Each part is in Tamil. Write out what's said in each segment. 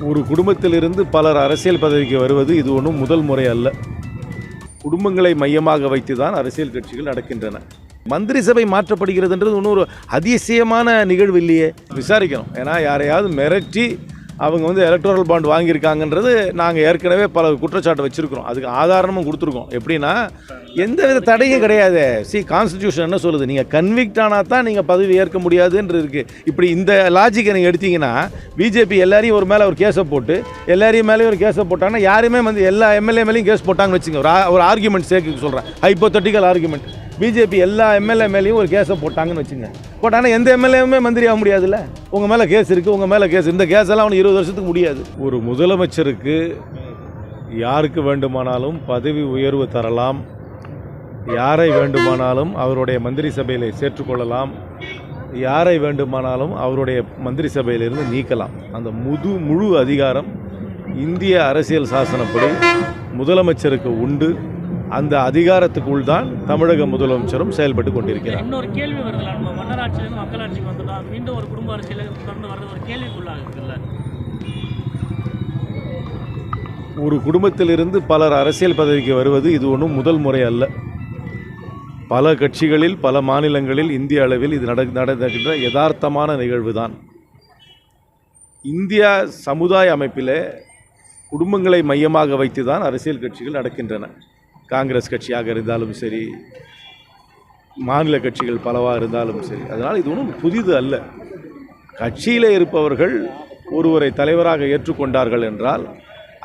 ஒரு குடும்பத்திலிருந்து பலர் அரசியல் பதவிக்கு வருவது இது ஒன்றும் முதல் முறை அல்ல. குடும்பங்களை மையமாக வைத்து தான் அரசியல் கட்சிகள் நடக்கின்றன. மந்திரி சபை மாற்றப்படுகிறதுன்றது ஒன்றும் ஒரு அதிசயமான நிகழ்வு இல்லையே. விசாரிக்கணும். ஏன்னா யாரையாவது மிரட்டி அவங்க எலக்டோரல் பாண்ட் வாங்கியிருக்காங்கன்றது நாங்கள் ஏற்கனவே பல குற்றச்சாட்டு வச்சுருக்கிறோம். அதுக்கு ஆதாரமும் கொடுத்துருக்கோம். எப்படின்னா எந்த வித தடையும் கிடையாது. கான்ஸ்டிடியூஷன் என்ன சொல்லுது, நீங்கள் கன்விக்ட் ஆனால் தான் நீங்கள் பதவி ஏற்க முடியாதுன்றது இருக்குது. இப்படி இந்த லாஜிக்கை நீங்கள் எடுத்தீங்கன்னா பிஜேபி எல்லாரையும் ஒரு மேலே ஒரு கேஸை போட்டு எல்லாரையும் மேலேயும் ஒரு கேஸை போட்டாங்கன்னா யாருமே எல்லா எம்எல்ஏ மேலேயும் கேஸ் போட்டாங்கன்னு வச்சுங்க. ஒரு ஆர்குமெண்ட் சேர்க்க சொல்கிறேன், ஹைப்போதெட்டிக்கல் ஆர்குமெண்ட். பிஜேபி எல்லா எம்எல்ஏ மேலேயும் ஒரு கேஸை போட்டாங்கன்னு வச்சுங்க. போட்டாங்கன்னா எந்த எம்எல்ஏவுமே மந்திரி ஆக முடியாதுல்ல. உங்கள் மேலே கேஸ் இருக்குது, உங்கள் மேலே கேஸ், இந்த கேஸெல்லாம் அவனுக்கு 20 வருஷத்துக்கு முடியாது. ஒரு முதலமைச்சருக்கு யாருக்கு வேண்டுமானாலும் பதவி உயர்வு தரலாம், யாரை வேண்டுமானாலும் அவருடைய மந்திரி சபையில் சேர்த்துக்கொள்ளலாம், யாரை வேண்டுமானாலும் அவருடைய மந்திரி சபையிலிருந்து நீக்கலாம். அந்த முழு அதிகாரம் இந்திய அரசியல் சாசனப்படி முதலமைச்சருக்கு உண்டு. அந்த அதிகாரத்துக்குள் தான் தமிழக முதலமைச்சரும் செயல்பட்டு கொண்டிருக்கிறார். இன்னொரு கேள்வி வருது, நம்ம மன்னராட்சியிலிருந்து மக்களாட்சிக்கு வந்துட்டா மீண்டும் ஒரு குடும்ப அரசியல் தொடர்ந்து வர்றது ஒரு கேள்விக்குள்ளாகுதுல்ல. ஒரு குடும்பத்திலிருந்து பலர் அரசியல் பதவிக்கு வருவது இது ஒன்றும் முதல் முறை அல்ல. பல கட்சிகளில் பல மாநிலங்களில் இந்திய அளவில் இது நடக்கின்ற யதார்த்தமான நிகழ்வு தான். இந்தியா சமுதாய அமைப்பில் குடும்பங்களை மையமாக வைத்து தான் அரசியல் கட்சிகள் நடக்கின்றன. காங்கிரஸ் கட்சியாக இருந்தாலும் சரி, மாநில கட்சிகள் பலவாக இருந்தாலும் சரி. அதனால் இது ஒன்றும் புதிது அல்ல. கட்சியில் இருப்பவர்கள் ஒருவரை தலைவராக ஏற்றுக்கொண்டார்கள் என்றால்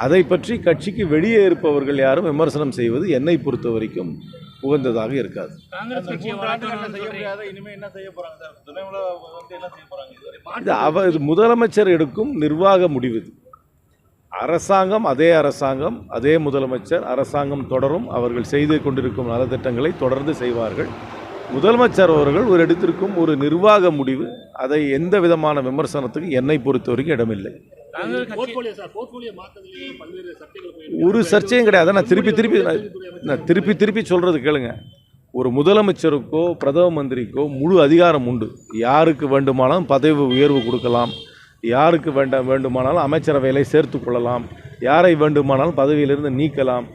அதை பற்றி கட்சிக்கு வெளியே இருப்பவர்கள் யாரும் விமர்சனம் செய்வது என்னை பொறுத்த வரைக்கும் உகந்ததாக இருக்காது. இது முதலமைச்சர் எடுக்கும் நிர்வாக முடிவு. அரசாங்கம் அதே முதலமைச்சர், அரசாங்கம் தொடரும். அவர்கள் செய்து கொண்டிருக்கும் நலத்திட்டங்களை தொடர்ந்து செய்வார்கள். முதலமைச்சர் அவர்கள் ஒரு எடுத்திருக்கும் ஒரு நிர்வாக முடிவு, அதை எந்த விதமான விமர்சனத்துக்கு என்னை பொறுத்த வரைக்கும் இடமில்லை. ஒரு சர்ச்சையும் கிடையாது. நான் திருப்பி சொல்றது கேளுங்க. ஒரு முதலமைச்சருக்கோ பிரதம மந்திரிக்கோ முழு அதிகாரம் உண்டு. யாருக்கு வேண்டுமானாலும் பதவி உயர்வு கொடுக்கலாம், யாருக்கு வேண்டுமானாலும் அமைச்சரவையிலே சேர்த்து கொள்ளலாம், யாரை வேண்டுமானாலும் பதவியிலிருந்து நீக்கலாம்.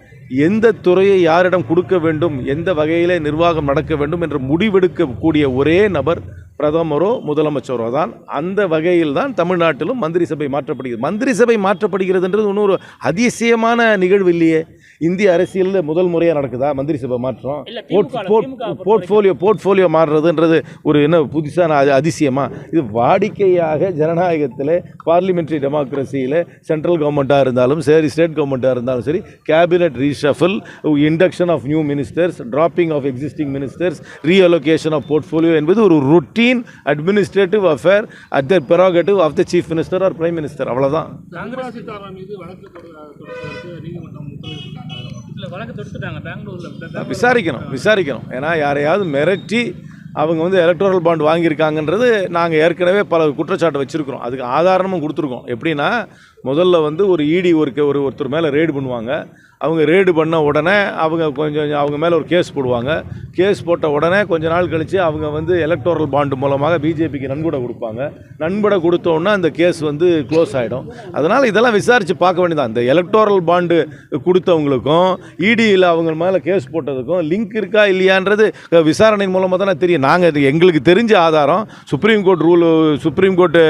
எந்த துறையை யாரிடம் கொடுக்க வேண்டும், எந்த வகையிலே நிர்வாகம் நடக்க வேண்டும் என்று முடிவெடுக்கக்கூடிய ஒரே நபர் பிரதமரோ முதலமைச்சரோ தான். அந்த வகையில் தான் தமிழ்நாட்டிலும் மந்திரி சபை மாற்றப்படுகிறது. மந்திரி சபை மாற்றப்படுகிறதுன்றது ஒன்றும் ஒரு அதிசயமான நிகழ்வு இல்லையே. இந்திய அரசியலில் முதல் முறையாக நடக்குதா மந்திரி சபை மாற்றம்? போர்ட்ஃபோலியோ மாறுறதுன்றது ஒரு என்ன புதுசான அதிசயமா? இது வாடிக்கையாக ஜனநாயகத்தில், பார்லிமெண்ட்ரி டெமோக்ரஸியில் சென்ட்ரல் கவர்மெண்ட்டாக இருந்தாலும் சரி, ஸ்டேட் கவர்மெண்ட்டாக இருந்தாலும் சரி, cabinet reshuffle, induction of new ministers, dropping of existing ministers, reallocation of portfolio என்பது ஒரு routine administrative affair at the prerogative of the chief minister or prime minister. அவ்வளவுதான். விசாரிக்கணும். ஏன்னா யாரையாவது மிரட்டி அவங்க எலக்டோரல் பாண்ட் வாங்கியிருக்காங்கன்றது நாங்கள் ஏற்கனவே பல குற்றச்சாட்டு வச்சுருக்கிறோம். அதுக்கு ஆதாரமும் கொடுத்துருக்கோம். எப்படின்னா முதல்ல ஒரு இடி ஒருத்தர் மேலே ரெய்டு பண்ணுவாங்க. அவங்க ரெய்டு பண்ண உடனே அவங்க மேலே ஒரு கேஸ் போடுவாங்க. கேஸ் போட்ட உடனே கொஞ்ச நாள் கழித்து அவங்க எலக்டோரல் பாண்டு மூலமாக பிஜேபிக்கு நன்கொடை கொடுப்பாங்க. நன்கொடை கொடுத்தோன்னா அந்த கேஸ் க்ளோஸ் ஆகிடும். அதனால் இதெல்லாம் விசாரித்து பார்க்க வேண்டியதான். இந்த எலக்டோரல் பாண்டு கொடுத்தவங்களுக்கும் இடியில் அவங்க மேலே கேஸ் போட்டதுக்கும் லிங்க் இருக்கா இல்லையான்றது விசாரணையின் மூலமாக தானே தெரியும். நாங்கள் எங்களுக்கு தெரிஞ்ச ஆதாரம் சுப்ரீம் கோர்ட்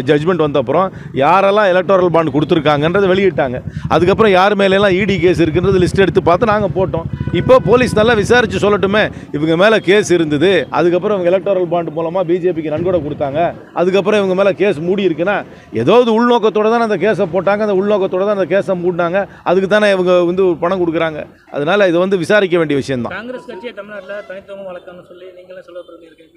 ஜட்ஜ்மெண்ட் வந்தப்புறம் யாரெல்லாம் எலக்டோரல் பாண்டு கொடுத்துருக்காங்கன்றதை வெளியிட்டாங்க. அதுக்கப்புறம் யார் மேலெல்லாம் இடி கேஸ் இருக்குன்றது லிஸ்ட் எடுத்து பார்த்து நாங்கள் போட்டோம். இப்போ போலீஸ் நல்லா விசாரித்து சொல்லட்டுமே, இவங்க மேலே கேஸ் இருந்தது, அதுக்கப்புறம் இவங்க எலக்டோரல் பாண்ட் மூலமாக பிஜேபிக்கு நன்கொடை கொடுத்தாங்க, அதுக்கப்புறம் இவங்க மேலே கேஸ் மூடி இருக்குன்னா ஏதாவது உள்நோக்கத்தோடு தான் அந்த கேஸை போட்டாங்க, அந்த உள்நோக்கத்தோடு தான் அந்த கேஸை மூடினாங்க. அதுக்கு தானே இவங்க பணம் கொடுக்குறாங்க. அதனால் இது விசாரிக்க வேண்டிய விஷயம் தான். காங்கிரஸ் கட்சியை தமிழ்நாட்டில் தனித்துவம் வழக்கம்னு சொல்லி நீங்களே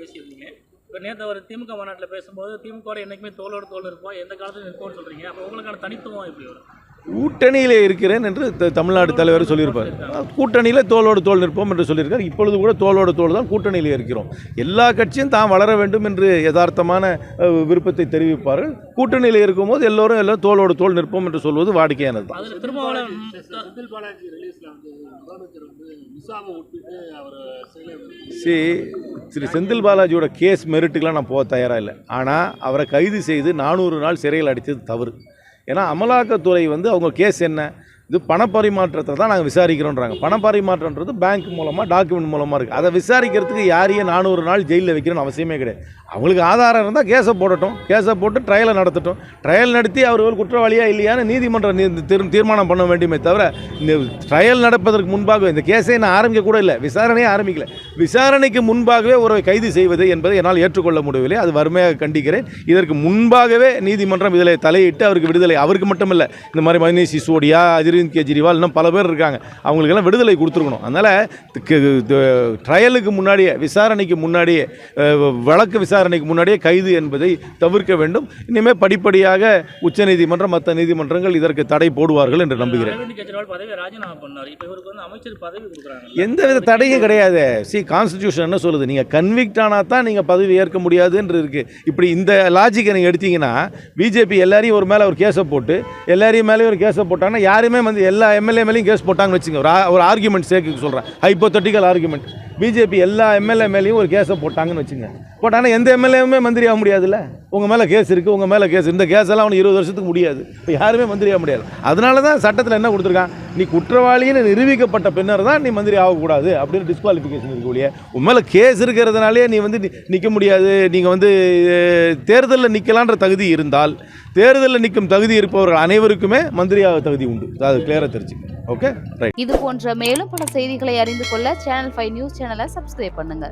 பேசியிருந்தீங்க. இப்போ நேற்று ஒரு திமுக மாநாட்டில் பேசும்போது திமுக என்றைக்குமே தோளோடு தோல் இருப்போம், எந்த காலத்தில் நிற்போம்னு சொல்கிறீங்க. அப்போ உங்களுக்கான தனித்துவம் எப்படி வரும்? கூட்டணியிலே இருக்கிறேன் என்று தமிழ்நாடு தலைவர் சொல்லியிருப்பார். கூட்டணியில் தோளோடு தோல் நிற்போம் என்று சொல்லியிருக்கார். இப்பொழுது கூட தோளோடு தோல் தான் கூட்டணியில் இருக்கிறோம். எல்லா கட்சியும் தான் வளர வேண்டும் என்று யதார்த்தமான விருப்பத்தை தெரிவிப்பார்கள். கூட்டணியில் இருக்கும்போது எல்லோரும் தோளோடு தோல் நிற்போம் என்று சொல்வது வாடிக்கையானது தான். திரு செந்தில் பாலாஜியோட கேஸ் மெரிட்டுக்கெலாம் நான் போக தயாராக இல்லை. ஆனால் அவரை கைது செய்து 400 நாள் சிறையில் அடித்தது தவறு. ஏன்னா அமலாக்கத்துறை வந்து அவங்க கேஸ் என்ன, இது பணப்பரிமாற்றத்தை தான் நாங்கள் விசாரிக்கிறோன்றாங்க. பணப்பரிமாற்றன்றது பேங்க் மூலமாக டாக்குமெண்ட் மூலமாக இருக்குது. அதை விசாரிக்கிறதுக்கு யாரையும் 400 நாள் ஜெயிலில் வைக்கணும்னு அவசியமே கிடையாது. அவங்களுக்கு ஆதாரம் இருந்தால் கேஸை போடட்டும், கேஸை போட்டு ட்ரையலை நடத்தட்டும். ட்ரையல் நடத்தி அவர் குற்றவாளியா இல்லையான்னு நீதிமன்றம் தீர்மானம் பண்ண வேண்டுமே தவிர, இந்த ட்ரையல் நடப்பதற்கு முன்பாகவே இந்த கேஸை நான் ஆரம்பிக்க கூட இல்லை, விசாரணையே ஆரம்பிக்கல. விசாரணைக்கு முன்பாகவே ஒருவரை கைது செய்வது என்பதை என்னால் ஏற்றுக்கொள்ள முடியவில்லை. அது வறுமையாக கண்டிக்கிறேன். இதற்கு முன்பாகவே நீதிமன்றம் இதில் தலையிட்டு அவருக்கு விடுதலை, அவருக்கு மட்டுமல்ல, இந்த மாதிரி மனீஷ் சிசோடியா, அரவிந்த் கெஜ்ரிவால், இன்னும் பல பேர் இருக்காங்க, அவங்களுக்கெல்லாம் விடுதலை கொடுத்துருக்கணும். அதனால் ட்ரையலுக்கு முன்னாடியே, விசாரணைக்கு முன்னாடியே, வழக்கு விசாரணைக்கு முன்னாடியே கைது என்பதை தவிர்க்க வேண்டும். இனிமேல் படிப்படியாக உச்சநீதிமன்றம் மற்ற நீதிமன்றங்கள் இதற்கு தடை போடுவார்கள் என்று நம்புகிறேன். அரவிந்த் கெஜ்ரிவால் பதவியை ராஜினாமா பண்ணார். இப்போ இவருக்கு வந்து அமைச்சர் பதவி கொடுக்குறாங்க. எந்தவித தடையும் கிடையாது. கான்ஸ்டிடியூஷன் என்ன சொல்லுது, நீங்கள் கன்விக்ட் ஆனால் தான் நீங்கள் பதவி ஏற்க முடியாதுன்னு இருக்குது. இப்படி இந்த லாஜிக்கை நீங்கள் எடுத்தீங்கன்னா, பிஜேபி எல்லாரையும் ஒரு மேலே ஒரு கேஸை போட்டு, எல்லாரையும் மேலே ஒரு கேஸை போட்டாங்கன்னா, யாருமே வந்து எல்லா எம்எல்ஏ மேலேயும் கேஸ் போட்டாங்கன்னு வச்சுங்க. ஒரு ஆர்குமெண்ட் சேர்க்க சொல்கிறேன், ஹைப்போதெட்டிக்கல் ஆர்குமெண்ட். பிஜேபி எல்லா எம்எல்ஏ மேலேயும் ஒரு கேஸை போட்டாங்கன்னு வச்சுங்க. போட்டாங்கன்னா எந்த எம்எல்ஏவுமே மந்திரி ஆக முடியாதுல்ல. உங்கள் மேலே கேஸ் இருக்குது, உங்கள் மேலே கேஸ், இந்த கேஸெல்லாம் அவனுக்கு 20 வருஷத்துக்கு முடியாது. இப்போ யாருமே மந்திரி ஆக முடியாது. அதனால தான் சட்டத்தில் என்ன கொடுத்துருக்கான், நீ குற்றவாளின்னு நிரூபிக்கப்பட்ட பின்னர் தான் நீ மந்திரி ஆகக்கூடாது அப்படின்னு டிஸ்குவாலிஃபிகேஷன் இருக்கு ஒழிய, உன் மேலே கேஸ் இருக்கிறதுனாலே நீ வந்து நிற்க முடியாது. நீங்கள் வந்து தேர்தலில் நிற்கலான்ற தகுதி இருந்தால், தேர்தலில் நிற்கும் தகுதி இருப்பவர்கள் அனைவருக்குமே மந்திரியாக தகுதி உண்டு. அது கிளியராக தெரிஞ்சுக்கணும். Okay, right. இது போன்ற மேலும் பல செய்திகளை அறிந்து கொள்ள சேனல் 5 நியூஸ் சேனலை சப்ஸ்கிரைப் பண்ணுங்க.